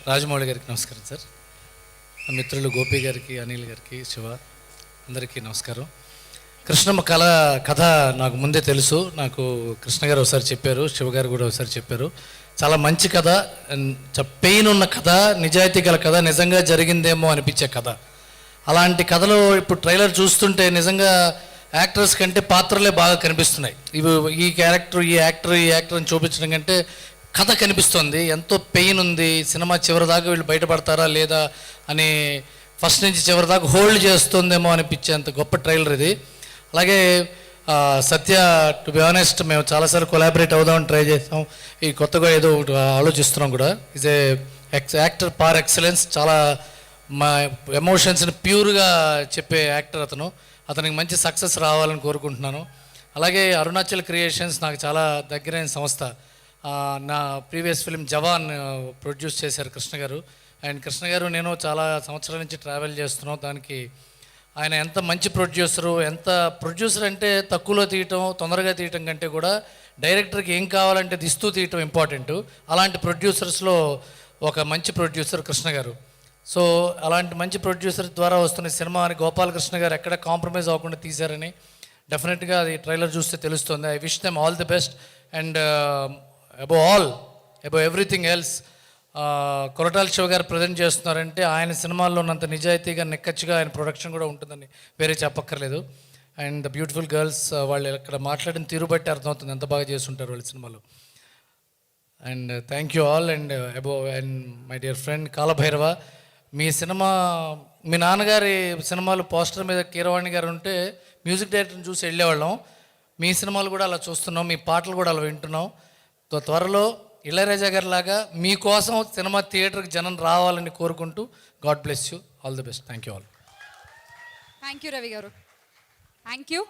రాజమౌళి గారికి నమస్కారం సార్. మిత్రులు గోపి గారికి, అనిల్ గారికి, శివ అందరికీ నమస్కారం. కృష్ణమ్మ కథ నాకు ముందే తెలుసు. నాకు కృష్ణ గారు ఒకసారి చెప్పారు, శివ గారు కూడా ఒకసారి చెప్పారు. చాలా మంచి కథ, పెయిన్ ఉన్న కథ, నిజాయితీ గల కథ, నిజంగా జరిగిందేమో అనిపించే కథ. అలాంటి కథలో ఇప్పుడు ట్రైలర్ చూస్తుంటే నిజంగా యాక్టర్స్ కంటే పాత్రలే బాగా కనిపిస్తున్నాయి. ఈ యాక్టర్ అని చూపించడం కంటే కథ కనిపిస్తుంది. ఎంతో పెయిన్ ఉంది. సినిమా చివరి దాకా వీళ్ళు బయటపడతారా లేదా అని ఫస్ట్ నుంచి చివరి దాకా హోల్డ్ చేస్తుందేమో అనిపించేంత గొప్ప ట్రైలర్ ఇది. అలాగే సత్య, టు బి ఆనెస్ట్, మేము చాలాసార్లు కొలాబరేట్ అవుదామని ట్రై చేస్తాం. ఈ కొత్తగా ఏదో ఒకటి ఆలోచిస్తున్నాం కూడా. ఈజ్ ఏ యాక్టర్ పార్ ఎక్సలెన్స్. చాలా మా ఎమోషన్స్ని ప్యూర్గా చెప్పే యాక్టర్ అతను. అతనికి మంచి సక్సెస్ రావాలని కోరుకుంటున్నాను. అలాగే అరుణాచల్ క్రియేషన్స్ నాకు చాలా దగ్గరైన సంస్థ. నా ప్రీవియస్ ఫిలిం జవాన్ ప్రొడ్యూస్ చేశారు కృష్ణ గారు. అండ్ కృష్ణ గారు నేను చాలా సంవత్సరాల నుంచి ట్రావెల్ చేస్తున్నాం. దానికి ఆయన ఎంత మంచి ప్రొడ్యూసర్ అంటే తక్కువలో తీయటం, తొందరగా తీయటం కంటే కూడా డైరెక్టర్కి ఏం కావాలంటే ఇస్తూ తీయటం ఇంపార్టెంట్. అలాంటి ప్రొడ్యూసర్స్లో ఒక మంచి ప్రొడ్యూసర్ కృష్ణ గారు. సో అలాంటి మంచి ప్రొడ్యూసర్ ద్వారా వస్తున్న సినిమాని గోపాలకృష్ణ గారు ఎక్కడ కాంప్రమైజ్ అవ్వకుండా తీశారని డెఫినెట్గా అది ట్రైలర్ చూస్తే తెలుస్తుంది. I wish them all the best. And above everything else, Koratala Shiva గారు ప్రజెంట్ చేస్తున్నారంటే ఆయన సినిమాల్లో ఉన్నంత నిజాయితీగా, నిక్కచ్చిగా ఆయన ప్రొడక్షన్ కూడా ఉంటుందని వేరే చెప్పక్కర్లేదు. అండ్ ద బ్యూటిఫుల్ గర్ల్స్, వాళ్ళు ఇక్కడ మాట్లాడిన తీరు బట్టి అర్థమవుతుంది ఎంత బాగా చేస్తుంటారు వాళ్ళ సినిమాలో. And thank you all. And and my dear friend Kalabhairava, మీ మీ నాన్నగారి సినిమాలు పోస్టర్ మీద కీరవాణి గారు ఉంటే మ్యూజిక్ డైరెక్టర్ని చూసి వెళ్ళేవాళ్ళం. మీ సినిమాలు కూడా అలా చూస్తున్నాం, మీ పాటలు కూడా అలా వింటున్నాం. త్వరలో ఇళయరాజా గారి లాగా మీకోసం సినిమా థియేటర్కి జనం రావాలని కోరుకుంటూ, God bless you, all the best. Thank you all. Thank you Ravi garu. Thank you.